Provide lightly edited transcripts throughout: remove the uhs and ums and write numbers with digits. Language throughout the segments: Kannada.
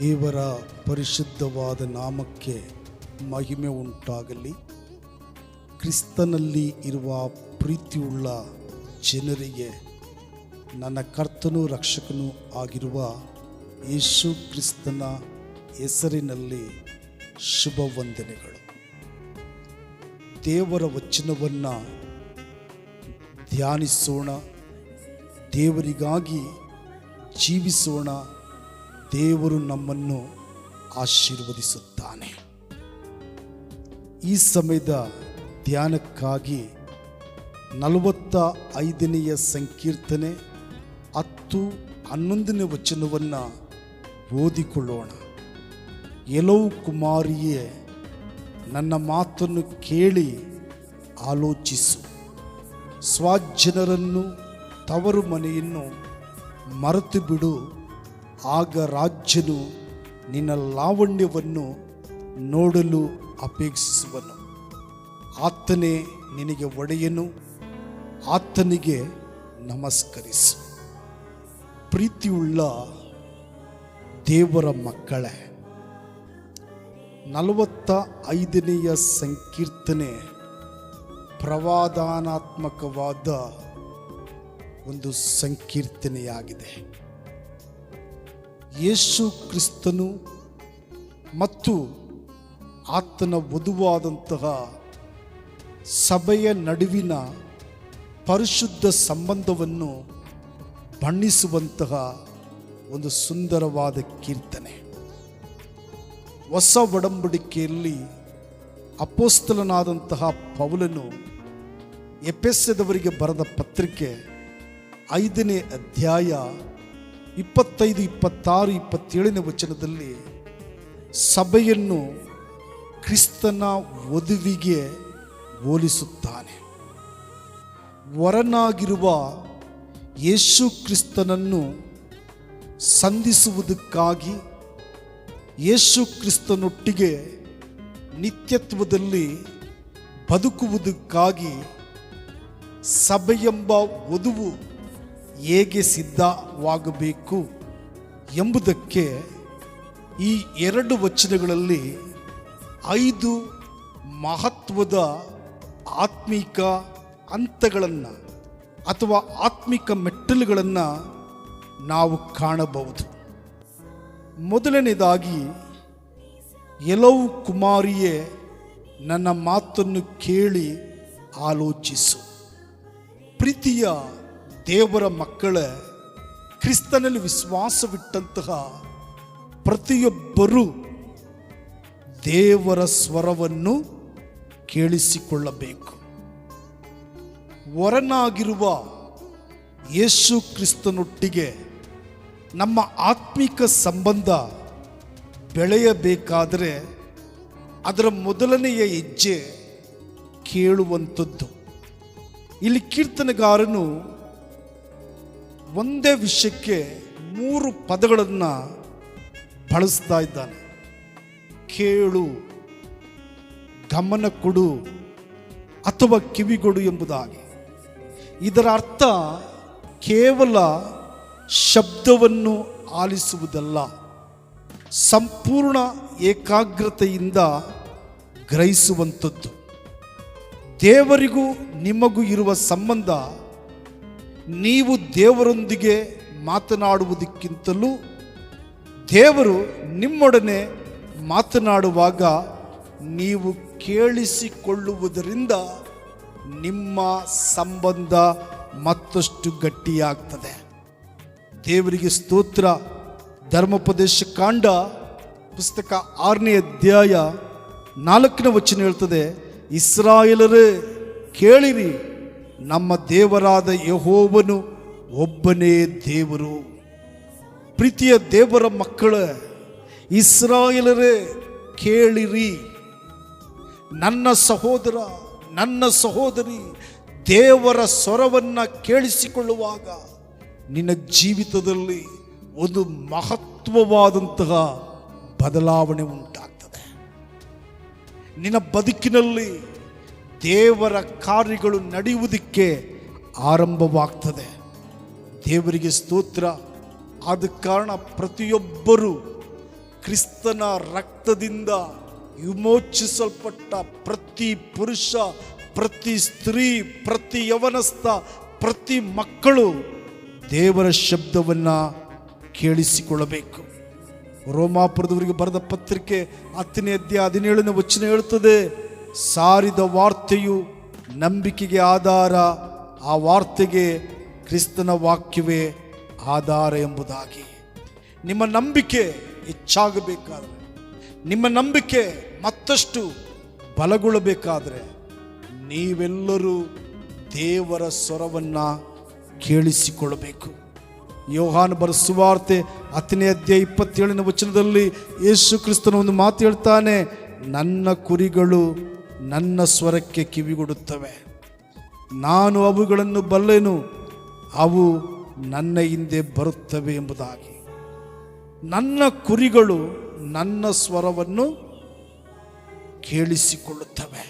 ದೇವರ ಪರಿಶುದ್ಧವಾದ ನಾಮಕ್ಕೆ ಮಹಿಮೆ ಉಂಟಾಗಲಿ. ಕ್ರಿಸ್ತನಲ್ಲಿ ಇರುವ ಪ್ರೀತಿಯುಳ್ಳ ಜನರಿಗೆ ನನ್ನ ಕರ್ತನೂ ರಕ್ಷಕನೂ ಆಗಿರುವ ಯೇಸು ಕ್ರಿಸ್ತನ ಹೆಸರಿನಲ್ಲಿ ಶುಭ ವಂದನೆಗಳು. ದೇವರ ವಚನವನ್ನು ಧ್ಯಾನಿಸೋಣ, ದೇವರಿಗಾಗಿ ಜೀವಿಸೋಣ. ದೇವರು ನಮ್ಮನ್ನು ಆಶೀರ್ವದಿಸುತ್ತಾನೆ. ಈ ಸಮಯದ ಧ್ಯಾನಕ್ಕಾಗಿ 45ನೇ ಸಂಕೀರ್ತನೆ 10-11ನೇ ವಚನವನ್ನು ಓದಿಕೊಳ್ಳೋಣ. ಎಲವು ಕುಮಾರಿಯೇ, ನನ್ನ ಮಾತನ್ನು ಕೇಳಿ ಆಲೋಚಿಸು. ಸ್ವಜನರನ್ನು ತವರು ಮನೆಯನ್ನು ಮರೆತು ಬಿಡು. ಆಗ ರಾಜ್ಯನು ನಿನ್ನ ಲಾವಣ್ಯವನ್ನು ನೋಡಲು ಅಪೇಕ್ಷಿಸುವನು. ಆತನೇ ನಿನಗೆ ಒಡೆಯನು, ಆತನಿಗೆ ನಮಸ್ಕರಿಸು. ಪ್ರೀತಿಯುಳ್ಳ ದೇವರ ಮಕ್ಕಳೇ, 45ನೇ ಸಂಕೀರ್ತನೆ ಪ್ರವಾದಾನಾತ್ಮಕವಾದ ಒಂದು ಸಂಕೀರ್ತನೆಯಾಗಿದೆ. ಯೇಸು ಕ್ರಿಸ್ತನು ಮತ್ತು ಆತನ ವಧುವಾದಂತಹ ಸಭೆಯ ನಡುವಿನ ಪರಿಶುದ್ಧ ಸಂಬಂಧವನ್ನು ಬಣ್ಣಿಸುವಂತಹ ಒಂದು ಸುಂದರವಾದ ಕೀರ್ತನೆ. ಹೊಸ ಒಡಂಬಡಿಕೆಯಲ್ಲಿ ಅಪೊಸ್ತಲನಾದಂತಹ ಪೌಲನು ಎಫೆಸದವರಿಗೆ ಬರೆದ ಪತ್ರಿಕೆ 5ನೇ ಅಧ್ಯಾಯ 25, 26, 27ನೇ ವಚನದಲ್ಲಿ ಸಭೆಯನ್ನು ಕ್ರಿಸ್ತನ ವಧುವಿಗೆ ಹೋಲಿಸುತ್ತಾನೆ. ವರನಾಗಿರುವ ಯೇಸು ಕ್ರಿಸ್ತನನ್ನು ಸಂಧಿಸುವುದಕ್ಕಾಗಿ, ಯೇಸು ಕ್ರಿಸ್ತನೊಟ್ಟಿಗೆ ನಿತ್ಯತ್ವದಲ್ಲಿ ಬದುಕುವುದಕ್ಕಾಗಿ ಸಭೆಯೆಂಬ ವಧುವು ಹೇಗೆ ಸಿದ್ಧವಾಗಬೇಕು ಎಂಬುದಕ್ಕೆ ಈ 2 ವಚನಗಳಲ್ಲಿ 5 ಮಹತ್ವದ ಆತ್ಮಿಕ ಹಂತಗಳನ್ನು ಅಥವಾ ಆತ್ಮಿಕ ಮೆಟ್ಟಲುಗಳನ್ನು ನಾವು ಕಾಣಬಹುದು. ಮೊದಲನೇದಾಗಿ, ಎಲವು ಕುಮಾರಿಯೇ, ನನ್ನ ಮಾತನ್ನು ಕೇಳಿ ಆಲೋಚಿಸು. ಪ್ರೀತಿಯ ದೇವರ ಮಕ್ಕಳ, ಕ್ರಿಸ್ತನಲ್ಲಿ ವಿಶ್ವಾಸವಿಟ್ಟಂತಹ ಪ್ರತಿಯೊಬ್ಬರೂ ದೇವರ ಸ್ವರವನ್ನು ಕೇಳಿಸಿಕೊಳ್ಳಬೇಕು. ವರನಾಗಿರುವ ಯೇಸು ಕ್ರಿಸ್ತನೊಟ್ಟಿಗೆ ನಮ್ಮ ಆತ್ಮಿಕ ಸಂಬಂಧ ಬೆಳೆಯಬೇಕಾದರೆ ಅದರ ಮೊದಲನೆಯ ಹೆಜ್ಜೆ ಕೇಳುವಂಥದ್ದು. ಇಲ್ಲಿ ಕೀರ್ತನೆಗಾರನು ಒಂದೇ ವಿಷಯಕ್ಕೆ 3 ಪದಗಳನ್ನು ಬಳಸ್ತಾ ಇದ್ದಾನೆ. ಕೇಳು, ಗಮನ ಕೊಡು ಅಥವಾ ಕಿವಿಗೊಡು ಎಂಬುದಾಗಿ. ಇದರ ಅರ್ಥ ಕೇವಲ ಶಬ್ದವನ್ನು ಆಲಿಸುವುದಲ್ಲ, ಸಂಪೂರ್ಣ ಏಕಾಗ್ರತೆಯಿಂದ ಗ್ರಹಿಸುವಂಥದ್ದು. ದೇವರಿಗೂ ನಿಮಗೂ ಇರುವ ಸಂಬಂಧ ನೀವು ದೇವರೊಂದಿಗೆ ಮಾತನಾಡುವುದಕ್ಕಿಂತಲೂ ದೇವರು ನಿಮ್ಮೊಡನೆ ಮಾತನಾಡುವಾಗ ನೀವು ಕೇಳಿಸಿಕೊಳ್ಳುವುದರಿಂದ ನಿಮ್ಮ ಸಂಬಂಧ ಮತ್ತಷ್ಟು ಗಟ್ಟಿಯಾಗ್ತದೆ. ದೇವರಿಗೆ ಸ್ತೋತ್ರ. ಧರ್ಮೋಪದೇಶ ಕಾಂಡ ಪುಸ್ತಕ 6ನೇ ಅಧ್ಯಾಯ 4ನೇ ವಚನ ಹೇಳ್ತದೆ, ಇಸ್ರಾಯೇಲರೇ ಕೇಳಿರಿ, ನಮ್ಮ ದೇವರಾದ ಯೆಹೋವನು ಒಬ್ಬನೇ ದೇವರು. ಪ್ರೀತಿಯ ದೇವರ ಮಕ್ಕಳ, ಇಸ್ರಾಯೇಲರೇ ಕೇಳಿರಿ, ನನ್ನ ಸಹೋದರ, ನನ್ನ ಸಹೋದರಿ, ದೇವರ ಸ್ವರವನ್ನು ಕೇಳಿಸಿಕೊಳ್ಳುವಾಗ ನಿನ್ನ ಜೀವಿತದಲ್ಲಿ ಒಂದು ಮಹತ್ವವಾದಂತಹ ಬದಲಾವಣೆ ಉಂಟಾಗ್ತದೆ. ನಿನ್ನ ಬದುಕಿನಲ್ಲಿ ದೇವರ ಕಾರ್ಯಗಳು ನಡೆಯುವುದಕ್ಕೆ ಆರಂಭವಾಗ್ತದೆ. ದೇವರಿಗೆ ಸ್ತೋತ್ರ. ಆದ ಕಾರಣ ಪ್ರತಿಯೊಬ್ಬರೂ ಕ್ರಿಸ್ತನ ರಕ್ತದಿಂದ ವಿಮೋಚಿಸಲ್ಪಟ್ಟ ಪ್ರತಿ ಪುರುಷ, ಪ್ರತಿ ಸ್ತ್ರೀ, ಪ್ರತಿ ಯವನಸ್ಥ, ಪ್ರತಿ ಮಕ್ಕಳು ದೇವರ ಶಬ್ದವನ್ನು ಕೇಳಿಸಿಕೊಳ್ಳಬೇಕು. ರೋಮಾಪುರದವರಿಗೆ ಬರೆದ ಪತ್ರಿಕೆ 10ನೇ ಅಧ್ಯಾಯ 17ನೇ ವಚನ ಹೇಳುತ್ತದೆ, ಸಾರಿದ ವಾರ್ತೆಯು ನಂಬಿಕೆಗೆ ಆಧಾರ, ಆ ವಾರ್ತೆಗೆ ಕ್ರಿಸ್ತನ ವಾಕ್ಯವೇ ಆಧಾರ ಎಂಬುದಾಗಿ. ನಿಮ್ಮ ನಂಬಿಕೆ ಹೆಚ್ಚಾಗಬೇಕಾದ್ರೆ, ನಿಮ್ಮ ನಂಬಿಕೆ ಮತ್ತಷ್ಟು ಬಲಗೊಳ್ಳಬೇಕಾದ್ರೆ ನೀವೆಲ್ಲರೂ ದೇವರ ಸ್ವರವನ್ನು ಕೇಳಿಸಿಕೊಳ್ಳಬೇಕು. ಯೋಹಾನ ಬರೆದ ಸುವಾರ್ತೆ 10ನೇ ಅಧ್ಯಾಯ 27ನೇ ವಚನದಲ್ಲಿ ಯೇಸು ಕ್ರಿಸ್ತನ ಒಂದು ಮಾತು ಹೇಳ್ತಾನೆ, ನನ್ನ ಕುರಿಗಳು ನನ್ನ ಸ್ವರಕ್ಕೆ ಕಿವಿಗೊಡುತ್ತವೆ, ನಾನು ಅವುಗಳನ್ನು ಬಲ್ಲೆನು, ಅವು ನನ್ನ ಹಿಂದೆ ಬರುತ್ತವೆ ಎಂಬುದಾಗಿ. ನನ್ನ ಕುರಿಗಳು ನನ್ನ ಸ್ವರವನ್ನು ಕೇಳಿಸಿಕೊಳ್ಳುತ್ತವೆ.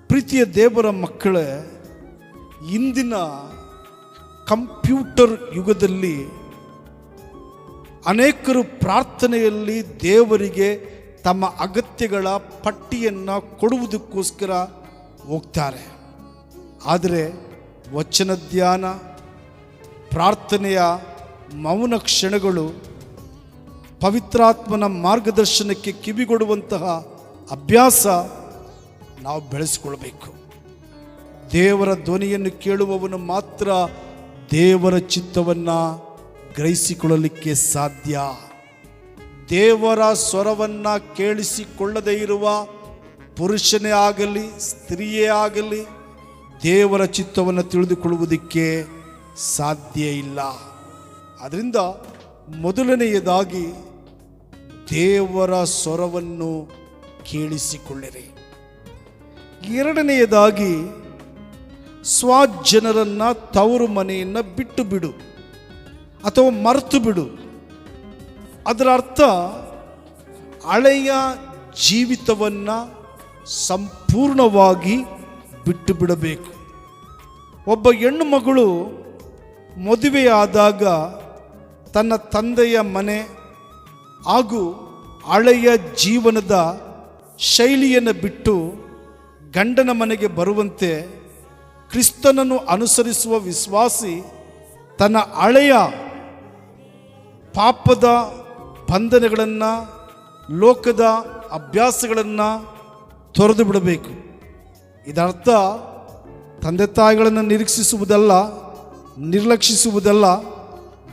ಪ್ರೀತಿಯ ದೇವರ ಮಕ್ಕಳೇ, ಇಂದಿನ ಕಂಪ್ಯೂಟರ್ ಯುಗದಲ್ಲಿ ಅನೇಕರು ಪ್ರಾರ್ಥನೆಯಲ್ಲಿ ದೇವರಿಗೆ ತಮ್ಮ ಅಗತ್ಯಗಳ ಪಟ್ಟಿಯನ್ನು ಕೊಡುವುದಕ್ಕೋಸ್ಕರ ಹೋಗ್ತಾರೆ. ಆದರೆ ವಚನ ಧ್ಯಾನ, ಪ್ರಾರ್ಥನೆಯ ಮೌನ ಕ್ಷಣಗಳು, ಪವಿತ್ರಾತ್ಮನ ಮಾರ್ಗದರ್ಶನಕ್ಕೆ ಕಿವಿಗೊಡುವಂತಹ ಅಭ್ಯಾಸ ನಾವು ಬೆಳೆಸಿಕೊಳ್ಬೇಕು. ದೇವರ ಧ್ವನಿಯನ್ನು ಕೇಳುವವನು ಮಾತ್ರ ದೇವರ ಚಿತ್ತವನ್ನು ಗ್ರಹಿಸಿಕೊಳ್ಳಲಿಕ್ಕೆ ಸಾಧ್ಯ. ದೇವರ ಸ್ವರವನ್ನು ಕೇಳಿಸಿಕೊಳ್ಳದೇ ಇರುವ ಪುರುಷನೇ ಆಗಲಿ ಸ್ತ್ರೀಯೇ ಆಗಲಿ ದೇವರ ಚಿತ್ತವನ್ನು ತಿಳಿದುಕೊಳ್ಳುವುದಕ್ಕೆ ಸಾಧ್ಯ ಇಲ್ಲ. ಅದರಿಂದ ಮೊದಲನೆಯದಾಗಿ ದೇವರ ಸ್ವರವನ್ನು ಕೇಳಿಸಿಕೊಳ್ಳಿರಿ. ಎರಡನೆಯದಾಗಿ ಸ್ವಜನರನ್ನು, ತವರು ಮನೆಯನ್ನು ಬಿಟ್ಟು ಬಿಡು ಅಥವಾ ಮರೆತು ಬಿಡು. ಅದರ ಅರ್ಥ ಹಳೆಯ ಜೀವಿತವನ್ನು ಸಂಪೂರ್ಣವಾಗಿ ಬಿಟ್ಟು ಬಿಡಬೇಕು. ಒಬ್ಬ ಹೆಣ್ಣು ಮಗಳು ಮದುವೆಯಾದಾಗ ತನ್ನ ತಂದೆಯ ಮನೆ ಹಾಗೂ ಹಳೆಯ ಜೀವನದ ಶೈಲಿಯನ್ನು ಬಿಟ್ಟು ಗಂಡನ ಮನೆಗೆ ಬರುವಂತೆ ಕ್ರಿಸ್ತನನ್ನು ಅನುಸರಿಸುವ ವಿಶ್ವಾಸಿ ತನ್ನ ಹಳೆಯ ಪಾಪದ ಬಂಧನಗಳನ್ನು, ಲೋಕದ ಅಭ್ಯಾಸಗಳನ್ನು ತೊರೆದು ಬಿಡಬೇಕು. ಇದರ್ಥ ತಂದೆ ತಾಯಿಗಳನ್ನು ನಿರೀಕ್ಷಿಸುವುದಲ್ಲ, ನಿರ್ಲಕ್ಷಿಸುವುದಲ್ಲ,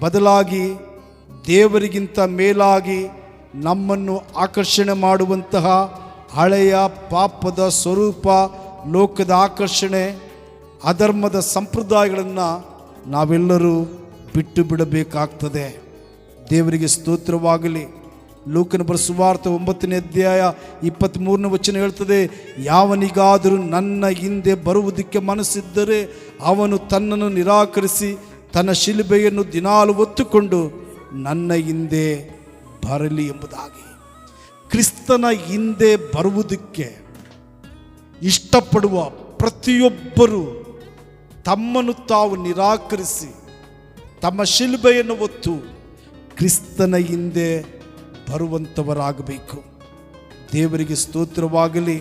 ಬದಲಾಗಿ ದೇವರಿಗಿಂತ ಮೇಲಾಗಿ ನಮ್ಮನ್ನು ಆಕರ್ಷಣೆ ಮಾಡುವಂತಹ ಹಳೆಯ ಪಾಪದ ಸ್ವರೂಪ, ಲೋಕದ ಆಕರ್ಷಣೆ, ಅಧರ್ಮದ ಸಂಪ್ರದಾಯಗಳನ್ನು ನಾವೆಲ್ಲರೂ ಬಿಟ್ಟು ಬಿಡಬೇಕಾಗ್ತದೆ. ದೇವರಿಗೆ ಸ್ತೋತ್ರವಾಗಲಿ. ಲೂಕನ ಬರೆದ ಸುವಾರ್ತೆ 9ನೇ ಅಧ್ಯಾಯ 23ನೇ ವಚನ ಹೇಳ್ತದೆ, ಯಾವನಿಗಾದರೂ ನನ್ನ ಹಿಂದೆ ಬರುವುದಕ್ಕೆ ಮನಸ್ಸಿದ್ದರೆ ಅವನು ತನ್ನನ್ನು ನಿರಾಕರಿಸಿ ತನ್ನ ಶಿಲುಬೆಯನ್ನು ದಿನಾಲು ಹೊತ್ತುಕೊಂಡು ನನ್ನ ಹಿಂದೆ ಬರಲಿ ಎಂಬುದಾಗಿ. ಕ್ರಿಸ್ತನ ಹಿಂದೆ ಬರುವುದಕ್ಕೆ ಇಷ್ಟಪಡುವ ಪ್ರತಿಯೊಬ್ಬರೂ ತಮ್ಮನ್ನು ತಾವು ನಿರಾಕರಿಸಿ ತಮ್ಮ ಶಿಲುಬೆಯನ್ನು ಹೊತ್ತು ಕ್ರಿಸ್ತನ ಹಿಂದೆ ಬರುವಂಥವರಾಗಬೇಕು. ದೇವರಿಗೆ ಸ್ತೋತ್ರವಾಗಲಿ.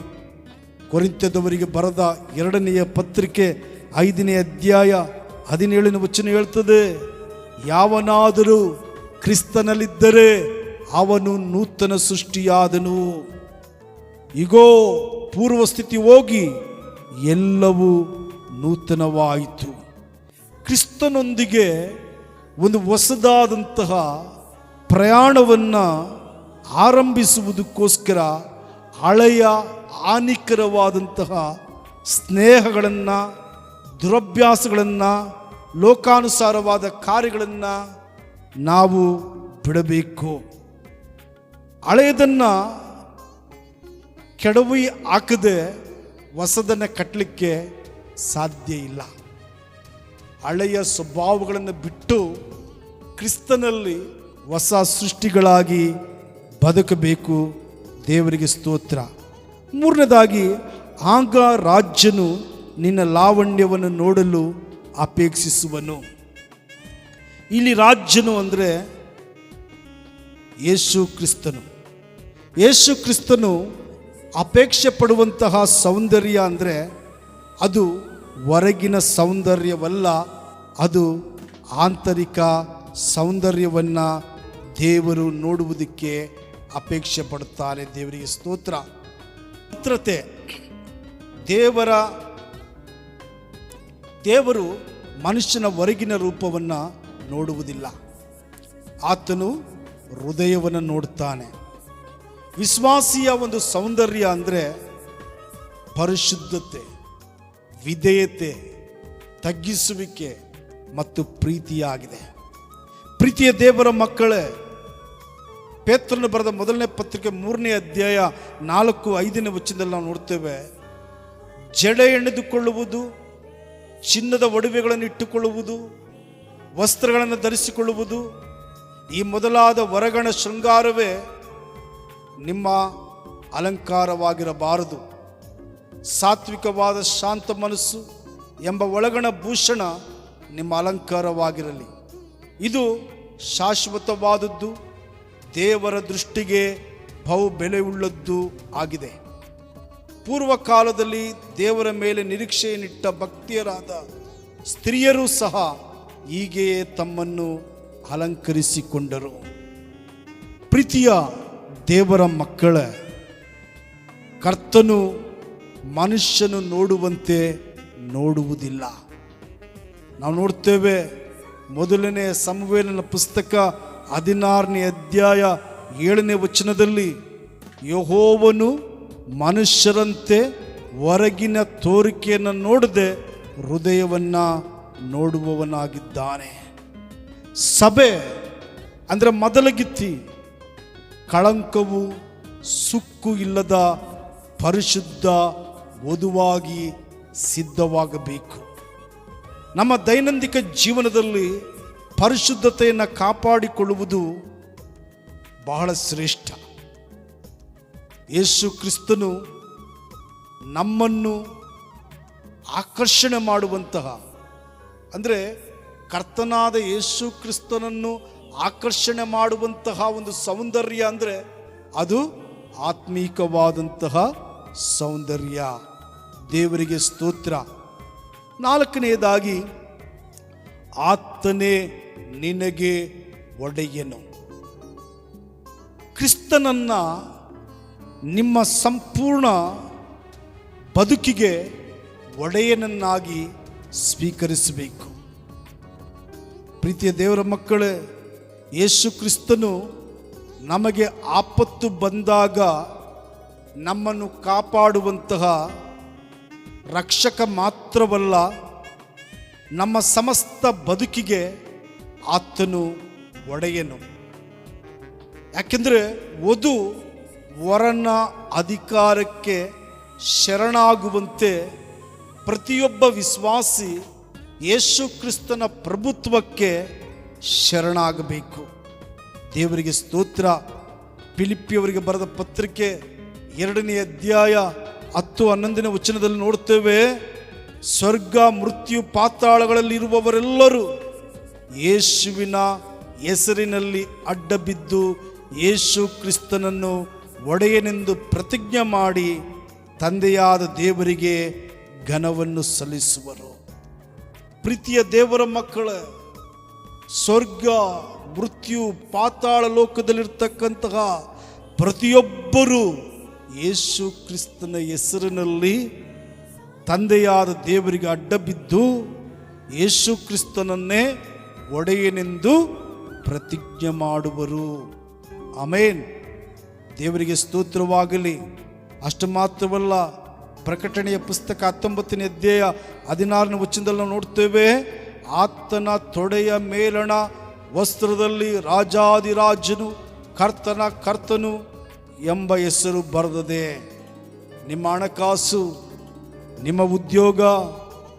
ಕೊರಿಂಥದವರಿಗೆ ಬರೆದ 2ನೇ ಪತ್ರಿಕೆ 5ನೇ ಅಧ್ಯಾಯ 17ನೇ ವಚನ ಹೇಳ್ತದೆ, ಯಾವನಾದರೂ ಕ್ರಿಸ್ತನಲ್ಲಿದ್ದರೆ ಅವನು ನೂತನ ಸೃಷ್ಟಿಯಾದನು, ಈಗೋ ಪೂರ್ವಸ್ಥಿತಿ ಹೋಗಿ ಎಲ್ಲವೂ ನೂತನವಾಯಿತು. ಕ್ರಿಸ್ತನೊಂದಿಗೆ ಒಂದು ಹೊಸದಾದಂತಹ ಪ್ರಯಾಣವನ್ನು ಆರಂಭಿಸುವುದಕ್ಕೋಸ್ಕರ ಹಳೆಯ ಹಾನಿಕರವಾದಂತಹ ಸ್ನೇಹಗಳನ್ನು, ದುರಭ್ಯಾಸಗಳನ್ನು, ಲೋಕಾನುಸಾರವಾದ ಕಾರ್ಯಗಳನ್ನು ನಾವು ಬಿಡಬೇಕು. ಹಳೆಯದನ್ನು ಕೆಡವಿ ಹಾಕದೆ ಹೊಸದನ್ನು ಕಟ್ಟಲಿಕ್ಕೆ ಸಾಧ್ಯ ಇಲ್ಲ. ಹಳೆಯ ಸ್ವಭಾವಗಳನ್ನು ಬಿಟ್ಟು ಕ್ರಿಸ್ತನಲ್ಲಿ ಹೊಸ ಸೃಷ್ಟಿಗಳಾಗಿ ಬದುಕಬೇಕು. ದೇವರಿಗೆ ಸ್ತೋತ್ರ. ಮೂರನೇದಾಗಿ, ಆಗ ರಾಜನು ನಿನ್ನ ಲಾವಣ್ಯವನ್ನು ನೋಡಲು ಅಪೇಕ್ಷಿಸುವನು. ಇಲ್ಲಿ ರಾಜನು ಅಂದರೆ ಯೇಸು ಕ್ರಿಸ್ತನು. ಯೇಸು ಕ್ರಿಸ್ತನು ಅಪೇಕ್ಷೆ ಪಡುವಂತಹ ಸೌಂದರ್ಯ ಅಂದರೆ ಅದು ಹೊರಗಿನ ಸೌಂದರ್ಯವಲ್ಲ, ಅದು ಆಂತರಿಕ ಸೌಂದರ್ಯವನ್ನು ದೇವರು ನೋಡುವುದಕ್ಕೆ ಅಪೇಕ್ಷೆ ಪಡುತ್ತಾನೆ. ದೇವರಿಗೆ ಸ್ತೋತ್ರ. ಪವಿತ್ರತೆ. ದೇವರು ಮನುಷ್ಯನ ಹೊರಗಿನ ರೂಪವನ್ನು ನೋಡುವುದಿಲ್ಲ, ಆತನು ಹೃದಯವನ್ನು ನೋಡುತ್ತಾನೆ. ವಿಶ್ವಾಸಿಯ ಒಂದು ಸೌಂದರ್ಯ ಅಂದರೆ ಪರಿಶುದ್ಧತೆ, ವಿಧೇಯತೆ, ತಗ್ಗಿಸುವಿಕೆ ಮತ್ತು ಪ್ರೀತಿಯಾಗಿದೆ. ಪ್ರೀತಿಯ ದೇವರ ಮಕ್ಕಳೇ, ಪೇತ್ರನು ಬರೆದ ಮೊದಲನೇ ಪತ್ರಿಕೆ 3ನೇ ಅಧ್ಯಾಯ 4-5ನೇ ವಚನದಲ್ಲಿ ನಾವು ನೋಡ್ತೇವೆ, ಜಡೆ ಎಣೆದುಕೊಳ್ಳುವುದು, ಚಿನ್ನದ ಒಡವೆಗಳನ್ನು ಇಟ್ಟುಕೊಳ್ಳುವುದು, ವಸ್ತ್ರಗಳನ್ನು ಧರಿಸಿಕೊಳ್ಳುವುದು, ಈ ಮೊದಲಾದ ಹೊರಗಣ ಶೃಂಗಾರವೇ ನಿಮ್ಮ ಅಲಂಕಾರವಾಗಿರಬಾರದು. ಸಾತ್ವಿಕವಾದ ಶಾಂತ ಮನಸ್ಸು ಎಂಬ ಒಳಗಣ ಭೂಷಣ ನಿಮ್ಮ ಅಲಂಕಾರವಾಗಿರಲಿ. ಇದು ಶಾಶ್ವತವಾದದ್ದು, ದೇವರ ದೃಷ್ಟಿಗೆ ಬಹು ಬೆಲೆಯುಳ್ಳದ್ದು ಆಗಿದೆ. ಪೂರ್ವಕಾಲದಲ್ಲಿ ದೇವರ ಮೇಲೆ ನಿರೀಕ್ಷೆಯನ್ನಿಟ್ಟ ಭಕ್ತಿಯರಾದ ಸ್ತ್ರೀಯರೂ ಸಹ ಹೀಗೆಯೇ ತಮ್ಮನ್ನು ಅಲಂಕರಿಸಿಕೊಂಡರು. ಪ್ರೀತಿಯ ದೇವರ ಮಕ್ಕಳ, ಕರ್ತನು ಮನುಷ್ಯನು ನೋಡುವಂತೆ ನೋಡುವುದಿಲ್ಲ. ನಾವು ನೋಡ್ತೇವೆ, ಮೊದಲನೇ ಸಮುವೇಲನ ಪುಸ್ತಕ 16ನೇ ಅಧ್ಯಾಯ 7ನೇ ವಚನದಲ್ಲಿ, ಯೆಹೋವನು ಮನುಷ್ಯರಂತೆ ಹೊರಗಿನ ತೋರಿಕೆಯನ್ನು ನೋಡದೆ ಹೃದಯವನ್ನು ನೋಡುವವನಾಗಿದ್ದಾನೆ. ಸಭೆ ಅಂದರೆ ಮೊದಲಗಿತ್ತಿ ಕಳಂಕವು ಸುಕ್ಕು ಇಲ್ಲದ ಪರಿಶುದ್ಧ ವಧುವಾಗಿ ಸಿದ್ಧವಾಗಬೇಕು. ನಮ್ಮ ದೈನಂದಿನ ಜೀವನದಲ್ಲಿ ಪರಿಶುದ್ಧತೆಯನ್ನು ಕಾಪಾಡಿಕೊಳ್ಳುವುದು ಬಹಳ ಶ್ರೇಷ್ಠ. ಯೇಸು ಕ್ರಿಸ್ತನು ನಮ್ಮನ್ನು ಆಕರ್ಷಣೆ ಮಾಡುವಂತಹ, ಅಂದರೆ ಕರ್ತನಾದ ಯೇಸು ಕ್ರಿಸ್ತನನ್ನು ಆಕರ್ಷಣೆ ಮಾಡುವಂತಹ ಒಂದು ಸೌಂದರ್ಯ ಅಂದರೆ ಅದು ಆತ್ಮೀಕವಾದಂತಹ ಸೌಂದರ್ಯ. ದೇವರಿಗೆ ಸ್ತೋತ್ರ. 4ನೇದಾಗಿ, ಆತನೇ ನಿನಗೆ ಒಡೆಯನು. ಕ್ರಿಸ್ತನನ್ನು ನಿಮ್ಮ ಸಂಪೂರ್ಣ ಬದುಕಿಗೆ ಒಡೆಯನನ್ನಾಗಿ ಸ್ವೀಕರಿಸಬೇಕು. ಪ್ರೀತಿಯ ದೇವರ ಮಕ್ಕಳೇ, ಯೇಸು ಕ್ರಿಸ್ತನು ನಮಗೆ ಆಪತ್ತು ಬಂದಾಗ ನಮ್ಮನ್ನು ಕಾಪಾಡುವಂತಹ ರಕ್ಷಕ ಮಾತ್ರವಲ್ಲ, ನಮ್ಮ ಸಮಸ್ತ ಬದುಕಿಗೆ ಆತನು ಒಡೆಯನು. ಯಾಕೆಂದರೆ ವಧು ವರನ ಅಧಿಕಾರಕ್ಕೆ ಶರಣಾಗುವಂತೆ ಪ್ರತಿಯೊಬ್ಬ ವಿಶ್ವಾಸಿ ಯೇಸು ಕ್ರಿಸ್ತನ ಪ್ರಭುತ್ವಕ್ಕೆ ಶರಣಾಗಬೇಕು. ದೇವರಿಗೆ ಸ್ತೋತ್ರ. ಫಿಲಿಪ್ಪಿಯವರಿಗೆ ಬರೆದ ಪತ್ರಿಕೆ 2ನೇ ಅಧ್ಯಾಯ 10-11ನೇ ವಚನದಲ್ಲಿ ನೋಡ್ತೇವೆ, ಸ್ವರ್ಗ ಮೃತ್ಯು ಪಾತಾಳಗಳಲ್ಲಿರುವವರೆಲ್ಲರೂ ಯೇಸುವಿನ ಹೆಸರಿನಲ್ಲಿ ಅಡ್ಡಬಿದ್ದು ಯೇಸು ಕ್ರಿಸ್ತನನ್ನು ಒಡೆಯನೆಂದು ಪ್ರತಿಜ್ಞೆ ಮಾಡಿ ತಂದೆಯಾದ ದೇವರಿಗೆ ಘನವನ್ನು ಸಲ್ಲಿಸುವರು. ಪ್ರೀತಿಯ ದೇವರ ಮಕ್ಕಳ, ಸ್ವರ್ಗ ಮೃತ್ಯು ಪಾತಾಳ ಲೋಕದಲ್ಲಿರ್ತಕ್ಕಂತಹ ಪ್ರತಿಯೊಬ್ಬರೂ ಯೇಸು ಕ್ರಿಸ್ತನ ಹೆಸರಿನಲ್ಲಿ ತಂದೆಯಾದ ದೇವರಿಗೆ ಅಡ್ಡಬಿದ್ದು ಯೇಸು ಕ್ರಿಸ್ತನನ್ನೇ ಒಡೆಯನೆಂದು ಪ್ರತಿಜ್ಞೆ ಮಾಡುವರು. ಆಮೇನ್. ದೇವರಿಗೆ ಸ್ತೋತ್ರವಾಗಲಿ. ಅಷ್ಟು ಮಾತ್ರವಲ್ಲ, ಪ್ರಕಟಣೆಯ ಪುಸ್ತಕ 19ನೇ ಅಧ್ಯಾಯ 16ನೇ ವಚನದಲ್ಲಿ ನಾವು ನೋಡ್ತೇವೆ, ಆತನ ತೊಡೆಯ ಮೇಲಣ ವಸ್ತ್ರದಲ್ಲಿ ರಾಜಾದಿರಾಜನು ಕರ್ತನ ಕರ್ತನು ಎಂಬ ಹೆಸರು ಬರೆದಿದೆ. ನಿಮ್ಮ ಹಣಕಾಸು, ನಿಮ್ಮ ಉದ್ಯೋಗ,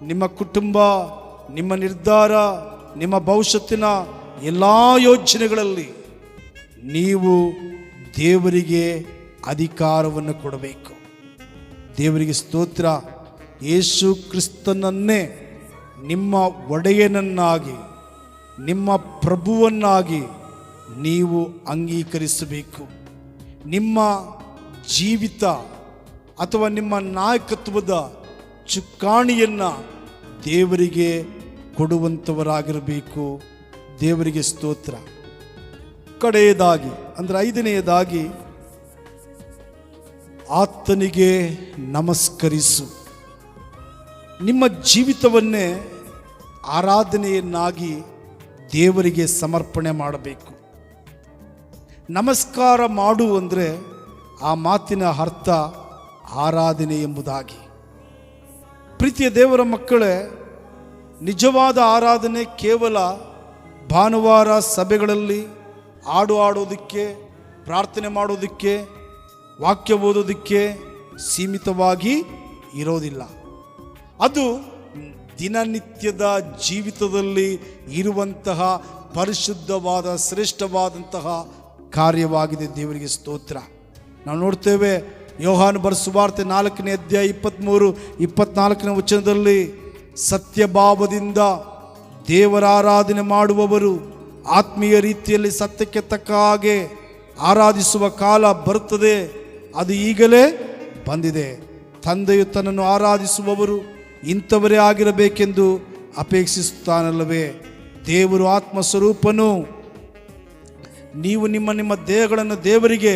ನಿಮ್ಮ ಕುಟುಂಬ, ನಿಮ್ಮ ನಿರ್ಧಾರ, ನಿಮ್ಮ ಭವಿಷ್ಯತ್ತಿನ ಎಲ್ಲ ಯೋಜನೆಗಳಲ್ಲಿ ನೀವು ದೇವರಿಗೆ ಅಧಿಕಾರವನ್ನು ಕೊಡಬೇಕು. ದೇವರಿಗೆ ಸ್ತೋತ್ರ. ಯೇಸು ಕ್ರಿಸ್ತನನ್ನೇ ನಿಮ್ಮ ಒಡೆಯನನ್ನಾಗಿ, ನಿಮ್ಮ ಪ್ರಭುವನ್ನಾಗಿ ನೀವು ಅಂಗೀಕರಿಸಬೇಕು. ನಿಮ್ಮ ಜೀವಿತ ಅಥವಾ ನಿಮ್ಮ ನಾಯಕತ್ವದ ಚುಕ್ಕಾಣಿಯನ್ನು ದೇವರಿಗೆ ಕೊಡುವಂಥವರಾಗಿರಬೇಕು. ದೇವರಿಗೆ ಸ್ತೋತ್ರ. ಕಡೆಯದಾಗಿ ಅಂದರೆ 5ನೇಯದಾಗಿ, ಆತನಿಗೆ ನಮಸ್ಕರಿಸು. ನಿಮ್ಮ ಜೀವಿತವನ್ನೇ ಆರಾಧನೆಯನ್ನಾಗಿ ದೇವರಿಗೆ ಸಮರ್ಪಣೆ ಮಾಡಬೇಕು. ನಮಸ್ಕಾರ ಮಾಡು ಅಂದರೆ ಆ ಮಾತಿನ ಅರ್ಥ ಆರಾಧನೆ ಎಂಬುದಾಗಿ. ಪ್ರೀತಿಯ ದೇವರ ಮಕ್ಕಳೇ, ನಿಜವಾದ ಆರಾಧನೆ ಕೇವಲ ಭಾನುವಾರ ಸಭೆಗಳಲ್ಲಿ ಹಾಡು ಹಾಡೋದಕ್ಕೆ, ಪ್ರಾರ್ಥನೆ ಮಾಡೋದಕ್ಕೆ, ವಾಕ್ಯ ಓದೋದಕ್ಕೆ ಸೀಮಿತವಾಗಿ ಇರೋದಿಲ್ಲ. ಅದು ದಿನನಿತ್ಯದ ಜೀವಿತದಲ್ಲಿ ಇರುವಂತಹ ಪರಿಶುದ್ಧವಾದ ಶ್ರೇಷ್ಠವಾದಂತಹ ಕಾರ್ಯವಾಗಿದೆ. ದೇವರಿಗೆ ಸ್ತೋತ್ರ. ನಾವು ನೋಡ್ತೇವೆ, ಯೋಹಾನ ಬರೆದ ಸುವಾರ್ತೆ 4ನೇ ಅಧ್ಯಾಯ 23-24ನೇ ವಚನದಲ್ಲಿ, ಸತ್ಯಭಾವದಿಂದ ದೇವರ ಆರಾಧನೆ ಮಾಡುವವರು ಆತ್ಮೀಯ ರೀತಿಯಲ್ಲಿ ಸತ್ಯಕ್ಕೆ ತಕ್ಕ ಹಾಗೆ ಆರಾಧಿಸುವ ಕಾಲ ಬರುತ್ತದೆ, ಅದು ಈಗಲೇ ಬಂದಿದೆ. ತಂದೆಯು ತನ್ನನ್ನು ಆರಾಧಿಸುವವರು ಇಂಥವರೇ ಆಗಿರಬೇಕೆಂದು ಅಪೇಕ್ಷಿಸುತ್ತಾನಲ್ಲವೇ? ದೇವರು ಆತ್ಮಸ್ವರೂಪನು. ನೀವು ನಿಮ್ಮ ನಿಮ್ಮ ದೇಹಗಳನ್ನು ದೇವರಿಗೆ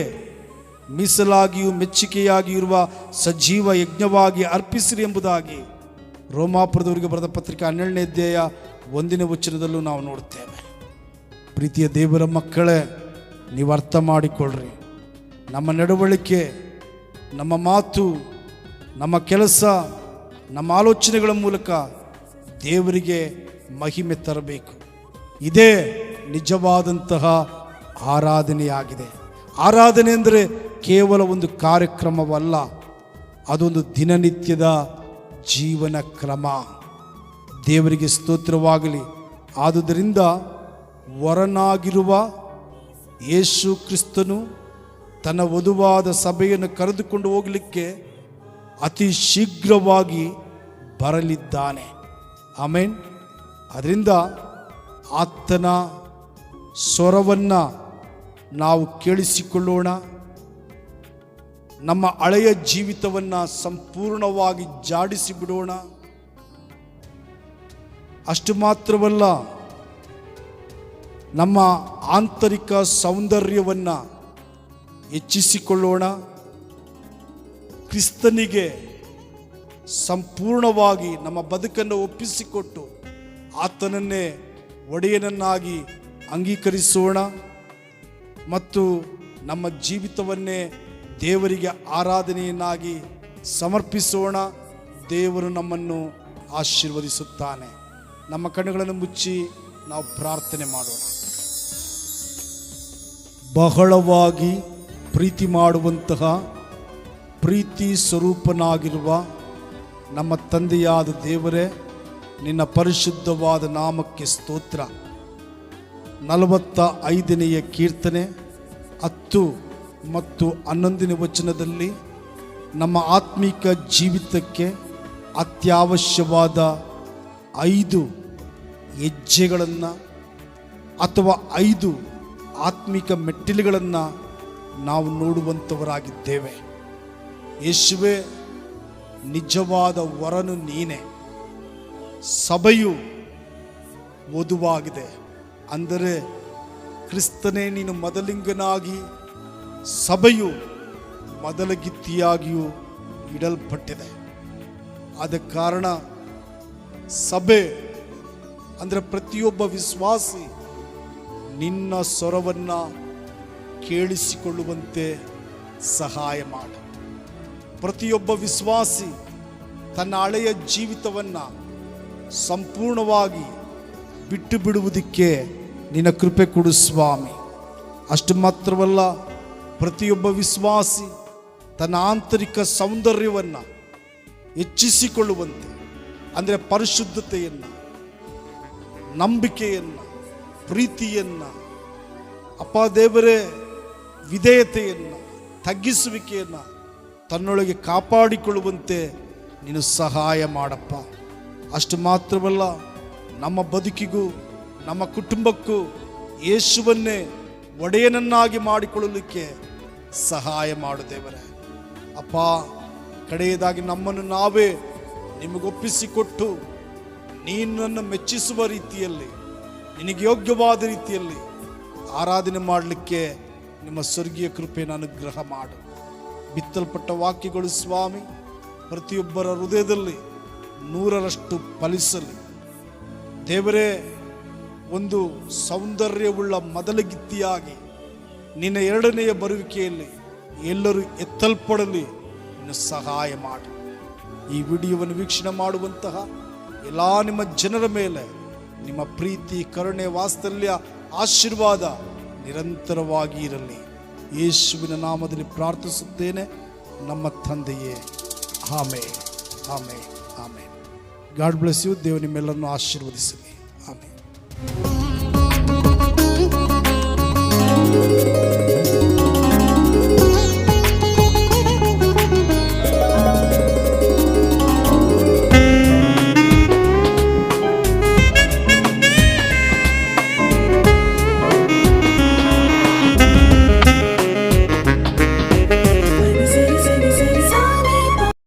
ಮೀಸಲಾಗಿಯೂ ಮೆಚ್ಚುಗೆಯಾಗಿಯೂ ಇರುವ ಸಜೀವ ಯಜ್ಞವಾಗಿ ಅರ್ಪಿಸಿರಿ ಎಂಬುದಾಗಿ ರೋಮಾಪುರದವರಿಗೆ ಬರೆದ ಪತ್ರಿಕೆ 12ನೇ ಅಧ್ಯಾಯ 1ನೇ ವಚನದಲ್ಲೂ ನಾವು ನೋಡ್ತೇವೆ. ಪ್ರೀತಿಯ ದೇವರ ಮಕ್ಕಳೇ, ನೀವು ಅರ್ಥ ಮಾಡಿಕೊಳ್ಳ್ರಿ. ನಮ್ಮ ನಡವಳಿಕೆ, ನಮ್ಮ ಮಾತು, ನಮ್ಮ ಕೆಲಸ, ನಮ್ಮ ಆಲೋಚನೆಗಳ ಮೂಲಕ ದೇವರಿಗೆ ಮಹಿಮೆ ತರಬೇಕು. ಇದೇ ನಿಜವಾದಂತಹ ಆರಾಧನೆಯಾಗಿದೆ. ಆರಾಧನೆ ಅಂದರೆ ಕೇವಲ ಒಂದು ಕಾರ್ಯಕ್ರಮವಲ್ಲ, ಅದೊಂದು ದಿನನಿತ್ಯದ ಜೀವನ ಕ್ರಮ. ದೇವರಿಗೆ ಸ್ತೋತ್ರವಾಗಲಿ. ಆದುದರಿಂದ ವರನಾಗಿರುವ ಯೇಸು ಕ್ರಿಸ್ತನು ತನ್ನ ವಧುವಾದ ಸಭೆಯನ್ನು ಕರೆದುಕೊಂಡು ಹೋಗಲಿಕ್ಕೆ ಅತಿ ಶೀಘ್ರವಾಗಿ ಬರಲಿದ್ದಾನೆ. ಆಮೇನ್. ಅದರಿಂದ ಆತನ ಸ್ವರವನ್ನು ನಾವು ಕೇಳಿಸಿಕೊಳ್ಳೋಣ. ನಮ್ಮ ಹಳೆಯ ಜೀವಿತವನ್ನು ಸಂಪೂರ್ಣವಾಗಿ ಜಾಡಿಸಿ ಬಿಡೋಣ. ಅಷ್ಟು ಮಾತ್ರವಲ್ಲ, ನಮ್ಮ ಆಂತರಿಕ ಸೌಂದರ್ಯವನ್ನು ಹೆಚ್ಚಿಸಿಕೊಳ್ಳೋಣ. ಕ್ರಿಸ್ತನಿಗೆ ಸಂಪೂರ್ಣವಾಗಿ ನಮ್ಮ ಬದುಕನ್ನು ಒಪ್ಪಿಸಿಕೊಟ್ಟು ಆತನನ್ನೇ ಒಡೆಯನನ್ನಾಗಿ ಅಂಗೀಕರಿಸೋಣ ಮತ್ತು ನಮ್ಮ ಜೀವಿತವನ್ನೇ ದೇವರಿಗೆ ಆರಾಧನೆಯನ್ನಾಗಿ ಸಮರ್ಪಿಸೋಣ. ದೇವರು ನಮ್ಮನ್ನು ಆಶೀರ್ವದಿಸುತ್ತಾನೆ. ನಮ್ಮ ಕಣ್ಣುಗಳನ್ನು ಮುಚ್ಚಿ ನಾವು ಪ್ರಾರ್ಥನೆ ಮಾಡೋಣ. ಬಹಳವಾಗಿ ಪ್ರೀತಿ ಮಾಡುವಂತಹ ಪ್ರೀತಿ ಸ್ವರೂಪನಾಗಿರುವ ನಮ್ಮ ತಂದೆಯಾದ ದೇವರೇ, ನಿನ್ನ ಪರಿಶುದ್ಧವಾದ ನಾಮಕ್ಕೆ ಸ್ತೋತ್ರ. 45ನೇ ಕೀರ್ತನೆ 10 ಮತ್ತು 11ನೇ ವಚನದಲ್ಲಿ ನಮ್ಮ ಆತ್ಮಿಕ ಜೀವಿತಕ್ಕೆ ಅತ್ಯವಶ್ಯವಾದ 5 ಹೆಜ್ಜೆಗಳನ್ನು ಅಥವಾ 5 ಆತ್ಮಿಕ ಮೆಟ್ಟಿಲುಗಳನ್ನು ನಾವು ನೋಡುವಂಥವರಾಗಿದ್ದೇವೆ. ಯೇಸುವೇ, ನಿಜವಾದ ವರನು ನೀನೇ. ಸಭೆಯು ವಧುವಾಗಿದೆ, ಅಂದರೆ ಕ್ರಿಸ್ತನೇ ನೀನು ಮೊದಲಿಂಗನಾಗಿ, ಸಭೆಯು ಮೊದಲಗಿತ್ತಿಯಾಗಿಯೂ ಇಡಲ್ಪಟ್ಟಿದೆ. ಆದ ಕಾರಣ ಸಭೆ ಅಂದರೆ ಪ್ರತಿಯೊಬ್ಬ ವಿಶ್ವಾಸಿ ನಿನ್ನ ಸ್ವರವನ್ನು ಕೇಳಿಸಿಕೊಳ್ಳುವಂತೆ ಸಹಾಯ ಮಾಡು. ಪ್ರತಿಯೊಬ್ಬ ವಿಶ್ವಾಸಿ ತನ್ನ ಹಳೆಯ ಜೀವಿತವನ್ನು ಸಂಪೂರ್ಣವಾಗಿ ಬಿಟ್ಟು ಬಿಡುವುದಕ್ಕೆ ನಿನ್ನ ಕೃಪೆ ಕೊಡು ಸ್ವಾಮಿ. ಅಷ್ಟು ಮಾತ್ರವಲ್ಲ, ಪ್ರತಿಯೊಬ್ಬ ವಿಶ್ವಾಸಿ ತನ್ನ ಆಂತರಿಕ ಸೌಂದರ್ಯವನ್ನು ಹೆಚ್ಚಿಸಿಕೊಳ್ಳುವಂತೆ, ಅಂದರೆ ಪರಿಶುದ್ಧತೆಯನ್ನು, ನಂಬಿಕೆಯನ್ನು, ಪ್ರೀತಿಯನ್ನು, ಅಪ್ಪ ದೇವರೇ ವಿಧೇಯತೆಯನ್ನು, ತಗ್ಗಿಸುವಿಕೆಯನ್ನು ತನ್ನೊಳಗೆ ಕಾಪಾಡಿಕೊಳ್ಳುವಂತೆ ನೀನು ಸಹಾಯ ಮಾಡಪ್ಪ. ಅಷ್ಟು ಮಾತ್ರವಲ್ಲ, ನಮ್ಮ ಬದುಕಿಗೂ ನಮ್ಮ ಕುಟುಂಬಕ್ಕೂ ಯೇಸುವನ್ನೇ ಒಡೆಯನನ್ನಾಗಿ ಮಾಡಿಕೊಳ್ಳಲಿಕ್ಕೆ ಸಹಾಯ ಮಾಡು ದೇವರೇ. ಅಪ್ಪ, ಕಡೆಯದಾಗಿ ನಮ್ಮನ್ನು ನಾವೇ ನಿಮಗೊಪ್ಪಿಸಿಕೊಟ್ಟು ನೀನನ್ನು ಮೆಚ್ಚಿಸುವ ರೀತಿಯಲ್ಲಿ, ನಿನಗೆ ಯೋಗ್ಯವಾದ ರೀತಿಯಲ್ಲಿ ಆರಾಧನೆ ಮಾಡಲಿಕ್ಕೆ ನಿಮ್ಮ ಸ್ವರ್ಗೀಯ ಕೃಪೆಯನ್ನು ಅನುಗ್ರಹ ಮಾಡು. ಬಿತ್ತಲ್ಪಟ್ಟ ವಾಕ್ಯಗಳು ಸ್ವಾಮಿ ಪ್ರತಿಯೊಬ್ಬರ ಹೃದಯದಲ್ಲಿ 100ರಷ್ಟು ಫಲಿಸಲಿ ದೇವರೇ. ಒಂದು ಸೌಂದರ್ಯವುಳ್ಳ ಮೊದಲಗಿತ್ತಿಯಾಗಿ ನಿನ್ನ 2ನೆಯ ಬರುವಿಕೆಯಲ್ಲಿ ಎಲ್ಲರೂ ಎತ್ತಲ್ಪಡಲಿ ನಿನ್ನ ಸಹಾಯ ಮಾಡು. ಈ ವಿಡಿಯೋವನ್ನು ವೀಕ್ಷಣೆ ಮಾಡುವಂತಹ ಎಲ್ಲ ನಿಮ್ಮ ಜನರ ಮೇಲೆ ನಿಮ್ಮ ಪ್ರೀತಿ, ಕರುಣೆ, ವಾತ್ಸಲ್ಯ, ಆಶೀರ್ವಾದ ನಿರಂತರವಾಗಿ ಇರಲಿ. ಯೇಸುವಿನ ನಾಮದಲ್ಲಿ ಪ್ರಾರ್ಥಿಸುತ್ತೇನೆ ನಮ್ಮ ತಂದೆಯೇ. Amen, amen, amen. God bless you. ದೇವರು ನಿಮ್ಮೆಲ್ಲರನ್ನು ಆಶೀರ್ವದಿಸಲಿ. ಆಮೆನ್.